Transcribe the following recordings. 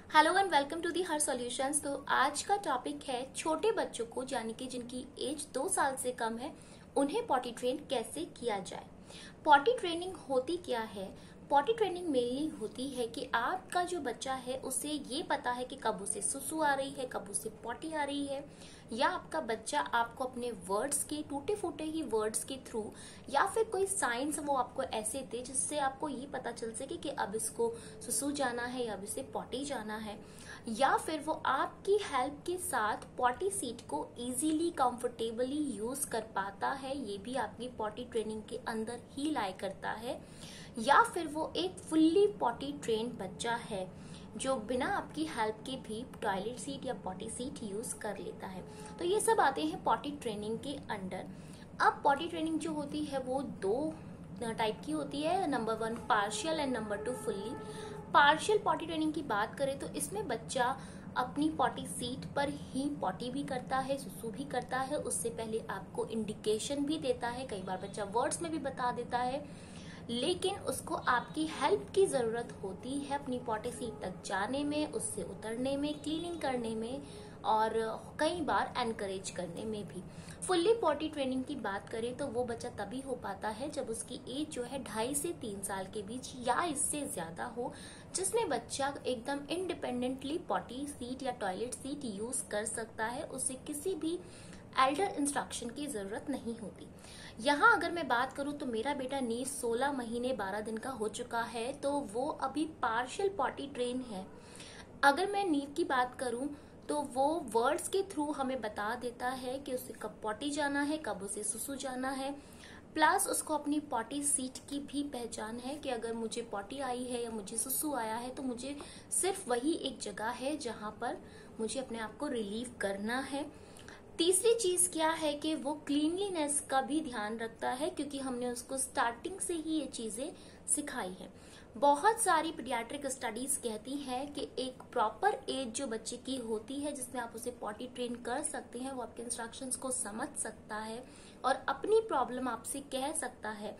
Hello and welcome to the her solutions. तो आज का टॉपिक है छोटे बच्चों को यानी कि जिनकी एज 2 साल से कम है उन्हें पॉटी ट्रेन कैसे किया जाए। पॉटी ट्रेनिंग होती क्या है? पॉटी ट्रेनिंग मेनली होती है कि आपका जो बच्चा है उसे ये पता है कि कब उसे सुसु आ रही है, कब उसे पॉटी आ रही है, या आपका बच्चा आपको अपने वर्ड्स के टूटे फूटे ही वर्ड्स के थ्रू या फिर कोई साइंस वो आपको ऐसे दे जिससे आपको ये पता चल सके कि अब इसको सुसु जाना है या अब इसे पॉटी जाना है, या फिर वो आपकी हेल्प के साथ पॉटी सीट को इजीली कंफर्टेबली यूज कर पाता है। ये भी आपकी पॉटी ट्रेनिंग के अंदर ही लाई करता है। या फिर वो एक फुल्ली पॉटी ट्रेन्ड बच्चा है जो बिना आपकी हेल्प के भी टॉयलेट सीट या पॉटी सीट यूज कर लेता है। तो ये सब आते हैं पॉटी ट्रेनिंग के अंडर। अब पॉटी ट्रेनिंग जो होती है वो दो टाइप की होती है, number 1 partial and number 2 fully. Partial potty training की बात करें तो इसमें बच्चा अपनी पॉटी सीट पर ही पॉटी भी करता है, सुसु भी करता है। उससे पहले आपको इंडिकेशन भी देता है, कई बार बच्चा वर्ड्स में भी बता देता है, लेकिन उसको आपकी हेल्प की जरूरत होती है अपनी पॉटी सीट तक जाने में, उससे उतरने में, क्लीनिंग करने में और कई बार एनकरेज करने में भी। फुल्ली पॉटी ट्रेनिंग की बात करें तो वो बच्चा तभी हो पाता है जब उसकी एज जो है 2.5 से 3 साल के बीच या इससे ज्यादा हो, जिसमें बच्चा एकदम इंडिपेंडेंटली पॉटी सीट या टॉयलेट सीट यूज कर सकता है। उसे किसी भी एल्डर इंस्ट्रक्शन की जरूरत नहीं होती। यहाँ अगर मैं बात करूँ तो मेरा बेटा नीव 16 महीने 12 दिन का हो चुका है, तो वो अभी पार्शियल पॉटी ट्रेन है। अगर मैं नीव की बात करूँ तो वो वर्ड्स के थ्रू हमें बता देता है कि उसे कब पॉटी जाना है, कब उसे सुसु जाना है। प्लस उसको अपनी पॉटी सीट की भी पहचान है कि अगर मुझे पॉटी आई है या मुझे सुसु आया है तो मुझे सिर्फ वही एक जगह है जहां पर मुझे अपने आप को रिलीव करना है। तीसरी चीज क्या है कि वो क्लीनलीनेस का भी ध्यान रखता है, क्योंकि हमने उसको स्टार्टिंग से ही ये चीजें सिखाई है। बहुत सारी पीडियाट्रिक स्टडीज कहती हैं कि एक प्रॉपर एज जो बच्चे की होती है जिसमें आप उसे पॉटी ट्रेन कर सकते हैं, वो आपके इंस्ट्रक्शंस को समझ सकता है और अपनी प्रॉब्लम आपसे कह सकता है,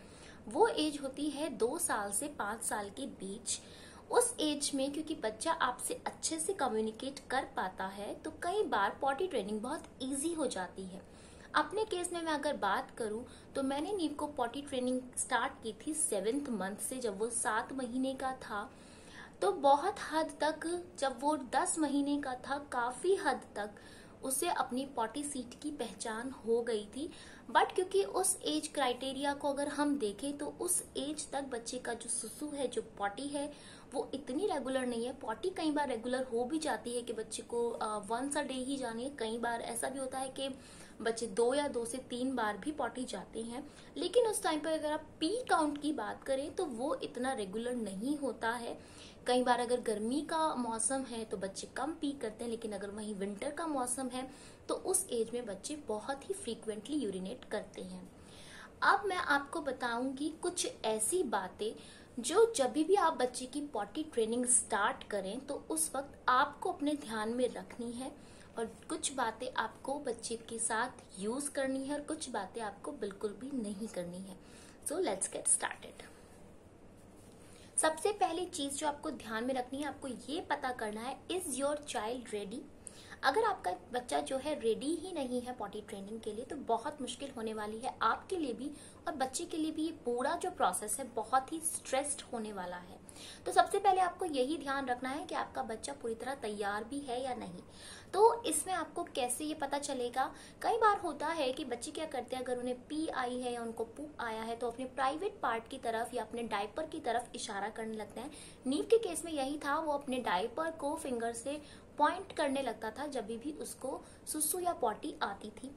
वो एज होती है 2 साल से 5 साल के बीच। उस एज में क्योंकि बच्चा आपसे अच्छे से कम्युनिकेट कर पाता है तो कई बार पॉटी ट्रेनिंग बहुत इजी हो जाती है। अपने केस में मैं अगर बात करूं तो मैंने नीव को पॉटी ट्रेनिंग स्टार्ट की थी 7th मंथ से, जब वो 7 महीने का था। तो बहुत हद तक जब वो 10 महीने का था काफी हद तक उसे अपनी पॉटी सीट की पहचान हो गई थी। बट क्योंकि उस एज क्राइटेरिया को अगर हम देखें तो उस एज तक बच्चे का जो सुसु है, जो पॉटी है, वो इतनी रेगुलर नहीं है। पॉटी कई बार रेगुलर हो भी जाती है कि बच्चे को वंस अ डे ही जानी है। कई बार ऐसा भी होता है कि बच्चे 2 या 2 से 3 बार भी पॉटी जाते हैं, लेकिन उस टाइम पर अगर आप पी काउंट की बात करें तो वो इतना रेगुलर नहीं होता है। कई बार अगर गर्मी का मौसम है तो बच्चे कम पी करते हैं, लेकिन अगर वहीं विंटर का मौसम है तो उस एज में बच्चे बहुत ही फ्रीक्वेंटली यूरिनेट करते हैं। अब मैं आपको बताऊंगी कुछ ऐसी बातें जो जब भी आप बच्चे की पॉटी ट्रेनिंग स्टार्ट करें तो उस वक्त आपको अपने ध्यान में रखनी है, और कुछ बातें आपको बच्चे के साथ यूज करनी है और कुछ बातें आपको बिल्कुल भी नहीं करनी है। So let's get started. सबसे पहली चीज जो आपको ध्यान में रखनी है, आपको ये पता करना है, इज योर चाइल्ड रेडी। अगर आपका बच्चा जो है रेडी ही नहीं है पॉटी ट्रेनिंग के लिए तो बहुत मुश्किल होने वाली है आपके लिए भी, और बच्चे के लिए भी ये पूरा जो प्रोसेस है बहुत ही स्ट्रेस्ड होने वाला है। तो सबसे पहले आपको यही ध्यान रखना है कि आपका बच्चा पूरी तरह तैयार भी है या नहीं। तो इसमें आपको कैसे ये पता चलेगा? कई बार होता है कि बच्चे क्या करते हैं, अगर उन्हें पी आई है या उनको पुप आया है तो अपने प्राइवेट पार्ट की तरफ या अपने डायपर की तरफ इशारा करने लगते हैं। नीव के केस में यही था, वो अपने डायपर को फिंगर से पॉइंट करने लगता था जब भी उसको सुसु या पॉटी आती थी।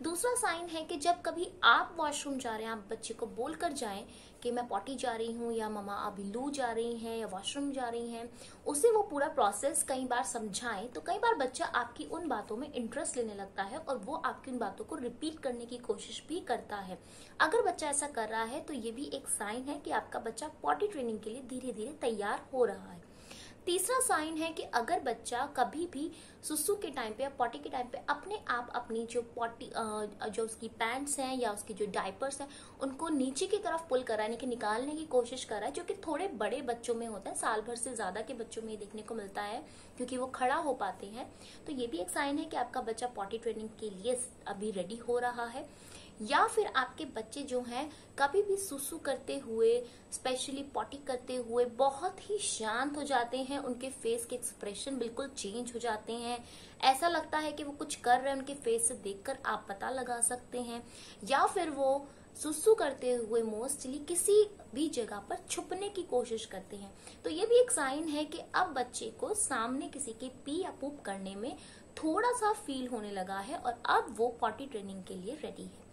दूसरा साइन है कि जब कभी आप वॉशरूम जा रहे हैं, आप बच्चे को बोल कर जाएं कि मैं पॉटी जा रही हूँ या मम्मा अभी लू जा रही हैं या वॉशरूम जा रही हैं, उसे वो पूरा प्रोसेस कई बार समझाएं तो कई बार बच्चा आपकी उन बातों में इंटरेस्ट लेने लगता है और वो आपकी उन बातों को रिपीट करने की कोशिश भी करता है। अगर बच्चा ऐसा कर रहा है तो ये भी एक साइन है कि आपका बच्चा पॉटी ट्रेनिंग के लिए धीरे धीरे तैयार हो रहा है। तीसरा साइन है कि अगर बच्चा कभी भी सुसु के टाइम पे या पॉटी के टाइम पे अपने आप अपनी जो पॉटी जो उसकी पैंट्स हैं या उसकी जो डायपर्स हैं उनको नीचे की तरफ पुल कर रहा है, यानी कि निकालने की कोशिश कर रहा है, जो कि थोड़े बड़े बच्चों में होता है, साल भर से ज्यादा के बच्चों में देखने को मिलता है क्योंकि वो खड़ा हो पाते हैं। तो ये भी एक साइन है कि आपका बच्चा पॉटी ट्रेनिंग के लिए अभी रेडी हो रहा है। या फिर आपके बच्चे जो हैं कभी भी सुसु करते हुए, स्पेशली पॉटी करते हुए बहुत ही शांत हो जाते हैं, उनके फेस के एक्सप्रेशन बिल्कुल चेंज हो जाते हैं, ऐसा लगता है कि वो कुछ कर रहे हैं, उनके फेस से देखकर आप पता लगा सकते हैं। या फिर वो सुसु करते हुए मोस्टली किसी भी जगह पर छुपने की कोशिश करते हैं। तो ये भी एक साइन है कि अब बच्चे को सामने किसी के पी या पूप करने में थोड़ा सा फील होने लगा है और अब वो पॉटी ट्रेनिंग के लिए रेडी है।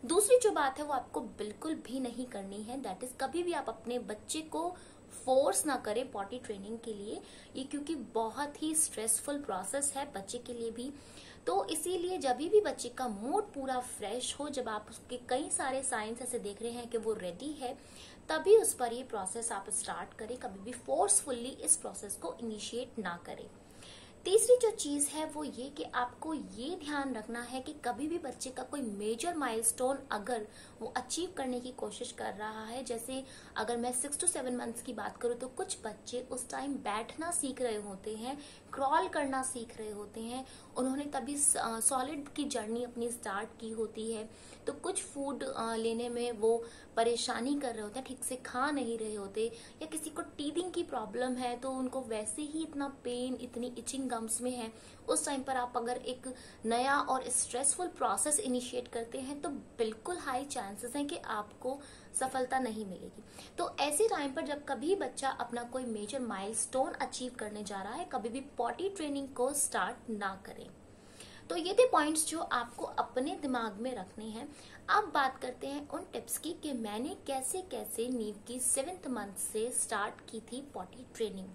दूसरी जो बात है वो आपको बिल्कुल भी नहीं करनी है, दैट इज कभी भी आप अपने बच्चे को फोर्स ना करें पॉटी ट्रेनिंग के लिए, ये क्योंकि बहुत ही स्ट्रेसफुल प्रोसेस है बच्चे के लिए भी। तो इसीलिए जब भी बच्चे का मूड पूरा फ्रेश हो, जब आप उसके कई सारे साइंस ऐसे देख रहे हैं कि वो रेडी है, तभी उस पर ये प्रोसेस आप स्टार्ट करें, कभी भी फोर्सफुल्ली इस प्रोसेस को इनिशिएट ना करें। तीसरी जो चीज है वो ये कि आपको ये ध्यान रखना है कि कभी भी बच्चे का कोई मेजर माइलस्टोन अगर वो अचीव करने की कोशिश कर रहा है, जैसे अगर मैं 6 to 7 मंथ्स की बात करूँ तो कुछ बच्चे उस टाइम बैठना सीख रहे होते हैं, क्रॉल करना सीख रहे होते हैं, उन्होंने तभी सॉलिड की जर्नी अपनी स्टार्ट की होती है, तो कुछ फूड लेने में वो परेशानी कर रहे होते हैं, ठीक से खा नहीं रहे होते, या किसी को टीथिंग की प्रॉब्लम है तो उनको वैसे ही इतना पेन, इतनी इचिंग गम्स में है, उस टाइम पर आप अगर एक नया और स्ट्रेसफुल प्रोसेस इनिशिएट करते हैं तो बिल्कुल हाई चांसेस हैं कि आपको सफलता नहीं मिलेगी। तो ऐसे टाइम पर जब कभी बच्चा अपना कोई मेजर माइलस्टोन अचीव करने जा रहा है, कभी भी पॉटी ट्रेनिंग को स्टार्ट ना करें। तो ये थे पॉइंट्स जो आपको अपने दिमाग में रखने हैं। अब बात करते हैं उन टिप्स की कि मैंने कैसे कैसे नीव की 7th मंथ से स्टार्ट की थी पॉटी ट्रेनिंग।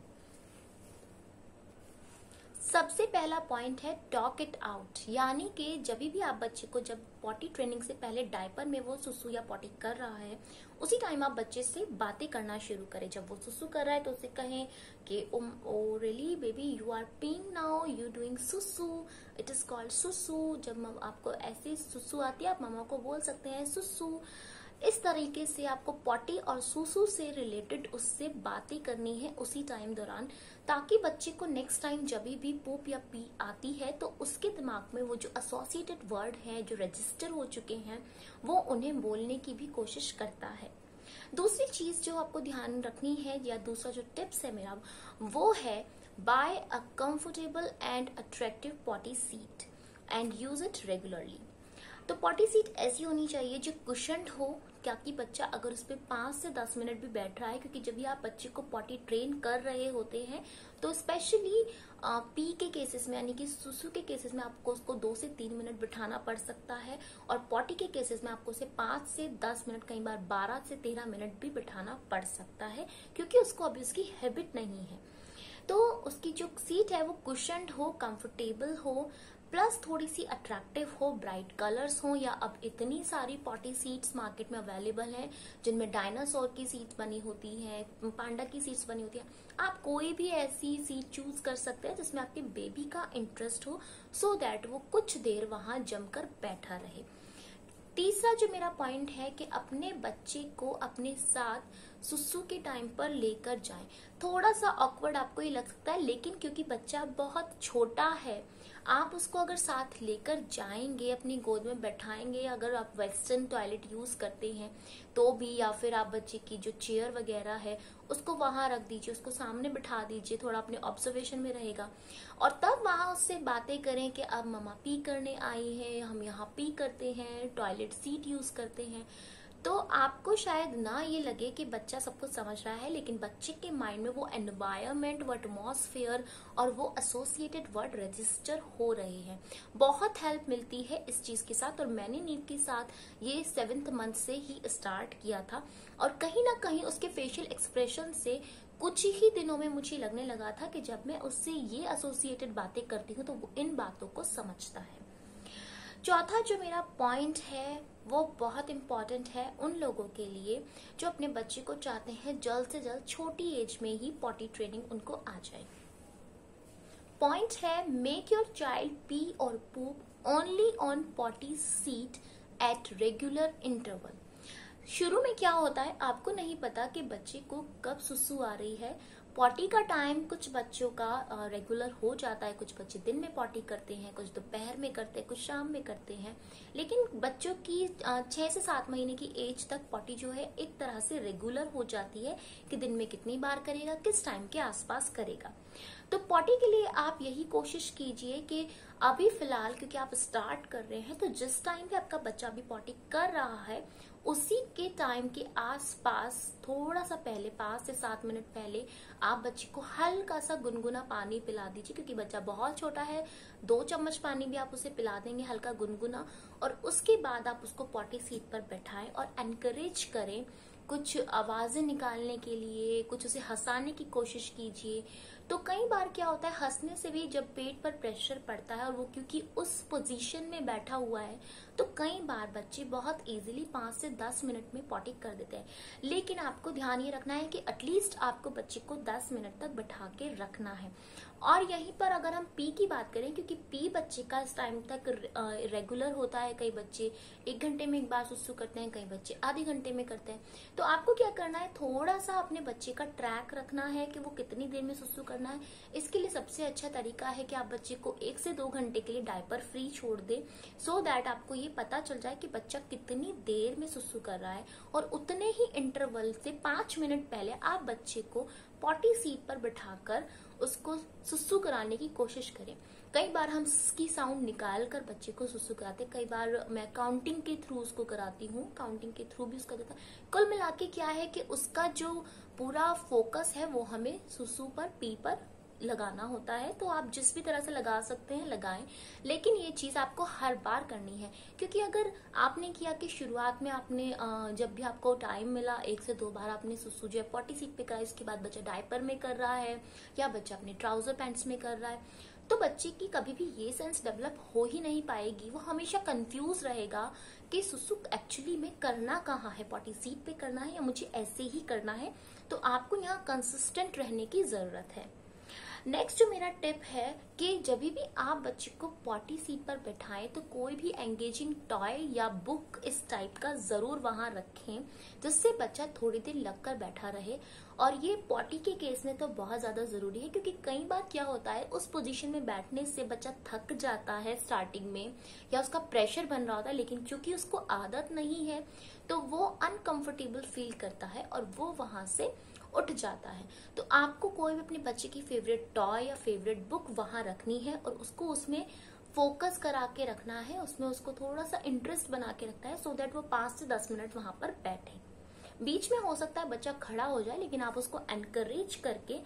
सबसे पहला पॉइंट है टॉक इट आउट, यानी कि जब भी आप बच्चे को, जब पॉटी ट्रेनिंग से पहले डायपर में वो सुसु या पॉटी कर रहा है, उसी टाइम आप बच्चे से बातें करना शुरू करें। जब वो सुसु कर रहा है तो उसे कहें कि oh really baby you are peeing now, you doing सुसु, इट इज कॉल्ड सुसु। जब आपको ऐसी सुसु आती है आप मामा को बोल सकते हैं सुसु। इस तरीके से आपको पॉटी और सुसु से रिलेटेड उससे बातें करनी है उसी टाइम दौरान, ताकि बच्चे को नेक्स्ट टाइम जब भी पूप या पी आती है तो उसके दिमाग में वो जो एसोसिएटेड वर्ड है, जो रजिस्टर हो चुके हैं, वो उन्हें बोलने की भी कोशिश करता है। दूसरी चीज जो आपको ध्यान रखनी है, या दूसरा जो टिप्स है मेरा, वो है buy a comfortable and attractive potty seat and use it regularly. तो पॉटी सीट ऐसी होनी चाहिए जो कुशन्ड हो, ताकि बच्चा अगर उस पर 5 से 10 मिनट भी बैठ रहा है, क्योंकि जब भी आप बच्चे को पॉटी ट्रेन कर रहे होते हैं तो स्पेशली पी के केसेस में, यानी कि सुसु के केसेस में आपको उसको 2 से 3 मिनट बिठाना पड़ सकता है, और पॉटी के केसेस में आपको उसे 5 से 10 मिनट, कई बार 12 से 13 मिनट भी बिठाना पड़ सकता है, क्योंकि उसको अभी उसकी हैबिट नहीं है। तो उसकी जो सीट है वो कुशन्ड हो, कंफर्टेबल हो, प्लस थोड़ी सी अट्रैक्टिव हो, ब्राइट कलर्स हो, या अब इतनी सारी पॉटी सीट्स मार्केट में अवेलेबल हैं जिनमें डायनासोर की सीट्स बनी होती हैं, पांडा की सीट्स बनी होती हैं। आप कोई भी ऐसी सीट चूज कर सकते हैं जिसमें आपके बेबी का इंटरेस्ट हो, सो दैट वो कुछ देर वहां जमकर बैठा रहे। तीसरा जो मेरा पॉइंट है कि अपने बच्चे को अपने साथ सुसु के टाइम पर लेकर जाएं। थोड़ा सा ऑकवर्ड आपको ये लग सकता है, लेकिन क्योंकि बच्चा बहुत छोटा है, आप उसको अगर साथ लेकर जाएंगे, अपनी गोद में बैठाएंगे, अगर आप वेस्टर्न टॉयलेट यूज करते हैं तो भी, या फिर आप बच्चे की जो चेयर वगैरह है उसको वहां रख दीजिए, उसको सामने बिठा दीजिए, थोड़ा अपने ऑब्जर्वेशन में रहेगा, और तब वहां उससे बातें करें कि अब मम्मा पी करने आई है, हम यहाँ पी करते हैं, टॉयलेट सीट यूज करते हैं। तो आपको शायद ना ये लगे कि बच्चा सब कुछ समझ रहा है, लेकिन बच्चे के माइंड में वो एनवायरनमेंट, वो एटमॉस्फेयर और वो एसोसिएटेड वर्ड रजिस्टर हो रहे हैं। बहुत हेल्प मिलती है इस चीज के साथ, और मैंने नीव के साथ ये 7th मंथ से ही स्टार्ट किया था, और कहीं ना कहीं उसके फेशियल एक्सप्रेशन से कुछ ही दिनों में मुझे लगने लगा था कि जब मैं उससे ये एसोसिएटेड बातें करती हूँ तो वो इन बातों को समझता है। चौथा जो मेरा पॉइंट है वो बहुत इम्पॉर्टेंट है उन लोगों के लिए जो अपने बच्चे को चाहते हैं जल्द से जल्द छोटी एज में ही पॉटी ट्रेनिंग उनको आ जाए। पॉइंट है, मेक योर चाइल्ड पी और poop only on potty seat at regular interval. शुरू में क्या होता है, आपको नहीं पता कि बच्चे को कब सुसु आ रही है। पॉटी का टाइम कुछ बच्चों का रेगुलर हो जाता है, कुछ बच्चे दिन में पॉटी करते हैं, कुछ दोपहर में करते हैं, कुछ शाम में करते हैं। लेकिन बच्चों की 6 से 7 महीने की एज तक पॉटी जो है एक तरह से रेगुलर हो जाती है कि दिन में कितनी बार करेगा, किस टाइम के आसपास करेगा। तो पॉटी के लिए आप यही कोशिश कीजिए कि अभी फिलहाल क्योंकि आप स्टार्ट कर रहे हैं, तो जिस टाइम पे आपका बच्चा अभी पॉटी कर रहा है उसी के टाइम के आसपास थोड़ा सा पहले 5 से 7 मिनट पहले आप बच्चे को हल्का सा गुनगुना पानी पिला दीजिए, क्योंकि बच्चा बहुत छोटा है। 2 चम्मच पानी भी आप उसे पिला देंगे हल्का गुनगुना, और उसके बाद आप उसको पॉटी सीट पर बैठाएं और एनकरेज करें कुछ आवाजें निकालने के लिए, कुछ उसे हंसाने की कोशिश कीजिए। तो कई बार क्या होता है, हंसने से भी जब पेट पर प्रेशर पड़ता है और वो क्योंकि उस पोजीशन में बैठा हुआ है, तो कई बार बच्चे बहुत इजीली 5 से 10 मिनट में पॉटी कर देते हैं। लेकिन आपको ध्यान ये रखना है कि एटलीस्ट आपको बच्चे को 10 मिनट तक बैठा के रखना है। और यहीं पर अगर हम पी की बात करें, क्योंकि पी बच्चे का इस टाइम तक रेगुलर होता है, कई बच्चे 1 घंटे में एक बार सुसु करते हैं, कई बच्चे आधे घंटे में करते हैं। तो आपको क्या करना है, थोड़ा सा अपने बच्चे का ट्रैक रखना है कि वो कितनी देर में सुसु करना है। इसके लिए सबसे अच्छा तरीका है कि आप बच्चे को 1 से 2 घंटे के लिए डायपर फ्री छोड़ दे, सो दैट आपको ये पता चल जाए कि बच्चा कितनी देर में सुसु कर रहा है। और उतने ही इंटरवल से 5 मिनट पहले आप बच्चे को पॉटी सीट पर बिठाकर उसको सुसु कराने की कोशिश करें। कई बार हम की साउंड निकाल कर बच्चे को सुसु कराते, कई बार मैं काउंटिंग के थ्रू उसको कराती हूँ, काउंटिंग के थ्रू भी उसका देता। कुल मिला के क्या है कि उसका जो पूरा फोकस है वो हमें सुसु पर, पी पर लगाना होता है। तो आप जिस भी तरह से लगा सकते हैं लगाएं, लेकिन ये चीज आपको हर बार करनी है। क्योंकि अगर आपने किया कि शुरुआत में आपने जब भी आपको टाइम मिला 1 से 2 बार आपने सुसु जो है पॉटी सीट पे करा, इसके बाद बच्चा डायपर में कर रहा है या बच्चा अपने ट्राउजर पैंट्स में कर रहा है, तो बच्चे की कभी भी ये सेंस डेवलप हो ही नहीं पाएगी। वो हमेशा कंफ्यूज रहेगा कि सुसु एक्चुअली में करना कहाँ है, पॉटी सीट पे करना है या मुझे ऐसे ही करना है। तो आपको यहाँ कंसिस्टेंट रहने की जरूरत है। नेक्स्ट जो मेरा टिप है कि जब भी आप बच्चे को पॉटी सीट पर बैठाएं तो कोई भी एंगेजिंग टॉय या बुक इस टाइप का जरूर वहां रखें, जिससे बच्चा थोड़ी देर लगकर बैठा रहे। और ये पॉटी के केस में तो बहुत ज्यादा जरूरी है, क्योंकि कई बार क्या होता है उस पोजीशन में बैठने से बच्चा थक जाता है स्टार्टिंग में, या उसका प्रेशर बन रहा होता है, लेकिन चूंकि उसको आदत नहीं है तो वो अनकंफर्टेबल फील करता है और वो वहां से उठ जाता है। तो आपको कोई भी अपने बच्चे की फेवरेट टॉय या फेवरेट बुक वहां रखनी है और उसको उसमें फोकस करा के रखना है, उसमें उसको थोड़ा सा इंटरेस्ट बना के रखना है, सो दैट वो 5 से 10 मिनट वहां पर बैठे। बीच में हो सकता है बच्चा खड़ा हो जाए, लेकिन आप उसको एनकरेज करके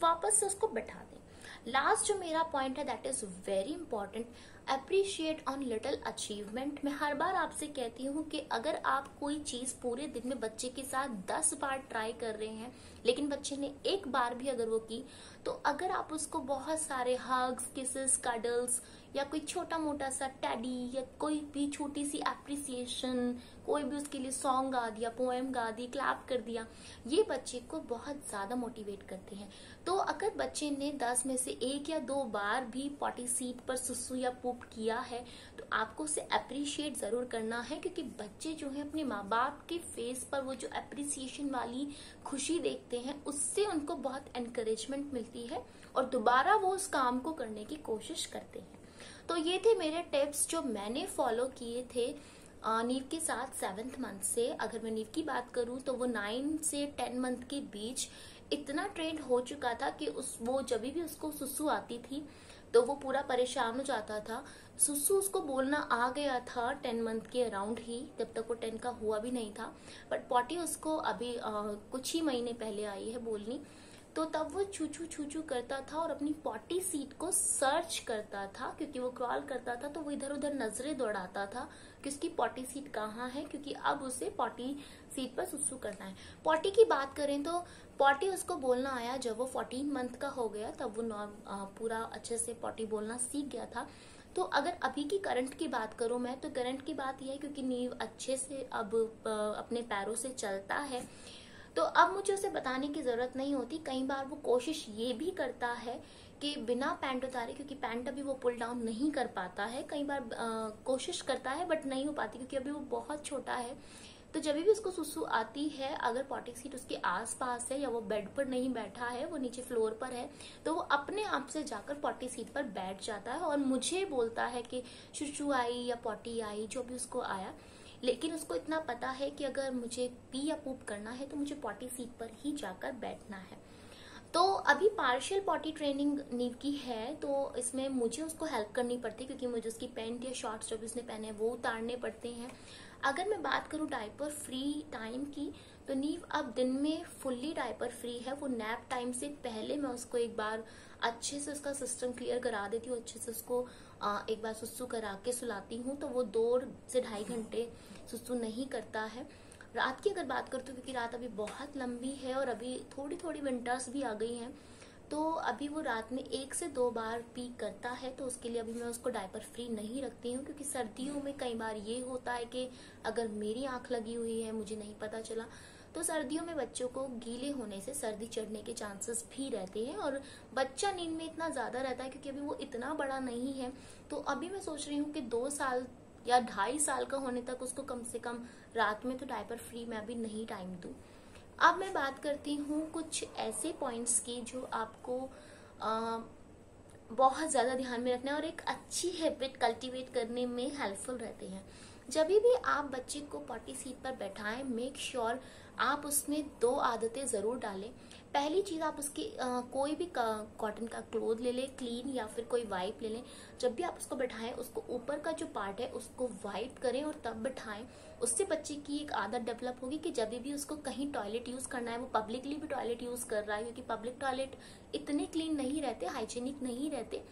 वापस से उसको बैठा दें। लास्ट जो मेरा पॉइंट है that is very important, appreciate on little achievement. मैं हर बार आपसे कहती हूँ कि अगर आप कोई चीज पूरे दिन में बच्चे के साथ 10 बार ट्राई कर रहे हैं, लेकिन बच्चे ने 1 बार भी अगर वो की, तो अगर आप उसको बहुत सारे हग्स, किसेस, कडल्स या कोई छोटा मोटा सा टैडी या कोई भी छोटी सी एप्रिसिएशन, कोई भी उसके लिए सॉन्ग गा दिया, पोएम गा दी, क्लैप कर दिया, ये बच्चे को बहुत ज्यादा मोटिवेट करते हैं। तो अगर बच्चे ने 10 में से 1 या 2 बार भी पॉटी सीट पर सुसु या पूप किया है, तो आपको उसे अप्रिशिएट जरूर करना है, क्योंकि बच्चे जो है अपने माँ बाप के फेस पर वो जो अप्रिसिएशन वाली खुशी देखते हैं, उससे उनको बहुत एनकरेजमेंट मिलती है और दोबारा वो उस काम को करने की कोशिश करते हैं। तो ये थे मेरे टिप्स जो मैंने फॉलो किए थे नीव के साथ 7th मंथ से। अगर मैं नीव की बात करूं तो वो 9 से 10 मंथ के बीच इतना ट्रेंड हो चुका था कि वो जब भी उसको सुसु आती थी तो वो पूरा परेशान हो जाता था। सुसु उसको बोलना आ गया था 10 मंथ के अराउंड ही, तब तक वो 10 का हुआ भी नहीं था, बट पॉटी उसको अभी कुछ ही महीने पहले आई है बोलनी। तो तब वो छू छू करता था और अपनी पॉटी सीट को सर्च करता था, क्योंकि वो क्रॉल करता था तो वो इधर उधर नजरें दौड़ाता था कि उसकी पॉटी सीट कहाँ है, क्योंकि अब उसे पॉटी सीट पर सुसु करना है। पॉटी की बात करें तो पॉटी उसको बोलना आया जब वो 14 मंथ का हो गया, तब वो पूरा अच्छे से पॉटी बोलना सीख गया था। तो अगर अभी की करंट की बात करूं मैं, तो करंट की बात यह है क्योंकि नीव अच्छे से अब अपने पैरों से चलता है, तो अब मुझे उसे बताने की जरूरत नहीं होती। कई बार वो कोशिश ये भी करता है कि बिना पैंट उतारे, क्योंकि पैंट अभी वो पुल डाउन नहीं कर पाता है, कई बार कोशिश करता है बट नहीं हो पाती क्योंकि अभी वो बहुत छोटा है। तो जब भी उसको सुसु आती है, अगर पॉटी सीट उसके आसपास है या वो बेड पर नहीं बैठा है, वो नीचे फ्लोर पर है, तो वो अपने आप से जाकर पॉटी सीट पर बैठ जाता है और मुझे बोलता है कि सुसु आई या पॉटी आई, जो भी उसको आया। लेकिन उसको इतना पता है कि अगर मुझे पी या पूप करना है तो मुझे पॉटी सीट पर ही जाकर बैठना है। तो अभी पार्शियल पॉटी ट्रेनिंग नीव की है, तो इसमें मुझे उसको हेल्प करनी पड़ती है क्योंकि मुझे उसकी पैंट या शॉर्ट्स जो भी उसने पहने हैं वो उतारने पड़ते हैं। अगर मैं बात करूं डायपर फ्री टाइम की, तो नीव अब दिन में फुल्ली डायपर फ्री है। वो नैप टाइम से पहले मैं उसको एक बार अच्छे से उसका सिस्टम क्लियर करा देती हूँ, अच्छे से उसको एक बार सुसु करा के सुलाती हूँ, तो वो 2 से 2.5 घंटे सुसु नहीं करता है। रात की अगर बात करती हूँ, क्योंकि रात अभी बहुत लंबी है और अभी थोड़ी थोड़ी विंटर्स भी आ गई हैं, तो अभी वो रात में 1 से 2 बार पी करता है, तो उसके लिए अभी मैं उसको डायपर फ्री नहीं रखती हूँ। क्योंकि सर्दियों में कई बार ये होता है कि अगर मेरी आंख लगी हुई है, मुझे नहीं पता चला, तो सर्दियों में बच्चों को गीले होने से सर्दी चढ़ने के चांसेस भी रहते हैं और बच्चा नींद में इतना ज्यादा रहता है क्योंकि अभी वो इतना बड़ा नहीं है। तो अभी मैं सोच रही हूँ कि 2 साल या 2.5 साल का होने तक उसको कम से कम रात में तो डायपर फ्री मैं अभी नहीं टाइम दूं। अब मैं बात करती हूँ कुछ ऐसे पॉइंट्स की जो आपको बहुत ज्यादा ध्यान में रखना है और एक अच्छी हैबिट कल्टीवेट करने में हेल्पफुल रहते हैं। जब भी आप बच्चे को पॉटी सीट पर बैठाएं, मेक श्योर आप उसमें 2 आदतें जरूर डालें। पहली चीज, आप उसकी कोई भी कॉटन का क्लोथ ले लें क्लीन, या फिर कोई वाइप ले लें। जब भी आप उसको बैठाएं, उसको ऊपर का जो पार्ट है उसको वाइप करें और तब बैठाएं। उससे बच्चे की एक आदत डेवलप होगी कि जब भी उसको कहीं टॉयलेट यूज करना है, वो पब्लिकली भी टॉयलेट यूज कर रहा है, क्योंकि पब्लिक टॉयलेट इतने क्लीन नहीं रहते, हाइजीनिक नहीं रहते,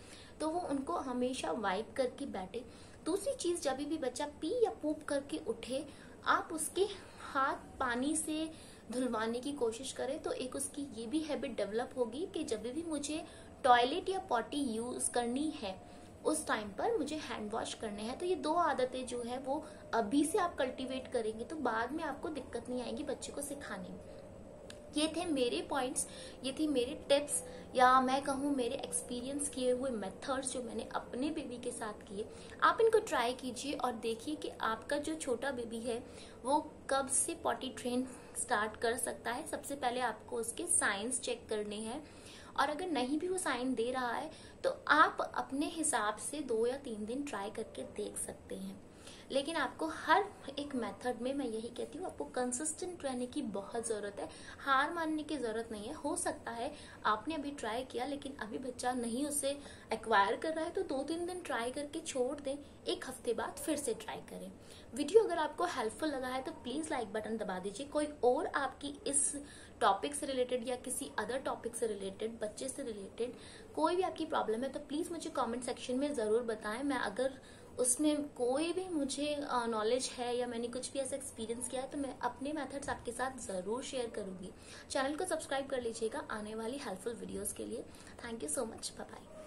तो वो उनको हमेशा वाइप करके बैठे। दूसरी चीज, जब भी बच्चा पी या पूप करके उठे, आप उसके हाथ पानी से धुलवाने की कोशिश करें, तो एक उसकी ये भी हैबिट डेवलप होगी कि जब भी मुझे टॉयलेट या पॉटी यूज करनी है उस टाइम पर मुझे हैंड वॉश करने हैं। तो ये 2 आदतें जो है वो अभी से आप कल्टीवेट करेंगे तो बाद में आपको दिक्कत नहीं आएगी बच्चे को सिखाने में। ये थे मेरे पॉइंट्स, ये थी मेरे टिप्स, या मैं कहूँ मेरे एक्सपीरियंस किए हुए मेथड्स जो मैंने अपने बेबी के साथ किए। आप इनको ट्राई कीजिए और देखिए कि आपका जो छोटा बेबी है वो कब से पॉटी ट्रेन स्टार्ट कर सकता है। सबसे पहले आपको उसके साइंस चेक करने हैं, और अगर नहीं भी वो साइन दे रहा है तो आप अपने हिसाब से 2 या 3 दिन ट्राई करके देख सकते हैं। लेकिन आपको हर एक मेथड में मैं यही कहती हूँ, आपको कंसिस्टेंट रहने की बहुत जरूरत है, हार मानने की जरूरत नहीं है। हो सकता है आपने अभी ट्राई किया लेकिन अभी बच्चा नहीं उसे एक्वायर कर रहा है, तो 2-3 दिन ट्राई करके छोड़ दें, 1 हफ्ते बाद फिर से ट्राई करें। वीडियो अगर आपको हेल्पफुल लगा है तो प्लीज लाइक बटन दबा दीजिए। कोई और आपकी इस टॉपिक से रिलेटेड या किसी अदर टॉपिक से रिलेटेड, बच्चे से रिलेटेड कोई भी आपकी प्रॉब्लम है तो प्लीज मुझे कमेंट सेक्शन में जरूर बताएं। मैं अगर उसमें कोई भी मुझे नॉलेज है या मैंने कुछ भी ऐसा एक्सपीरियंस किया है तो मैं अपने मेथड्स आपके साथ जरूर शेयर करूंगी। चैनल को सब्सक्राइब कर लीजिएगा आने वाली हेल्पफुल वीडियोस के लिए। Thank you so much, bye bye.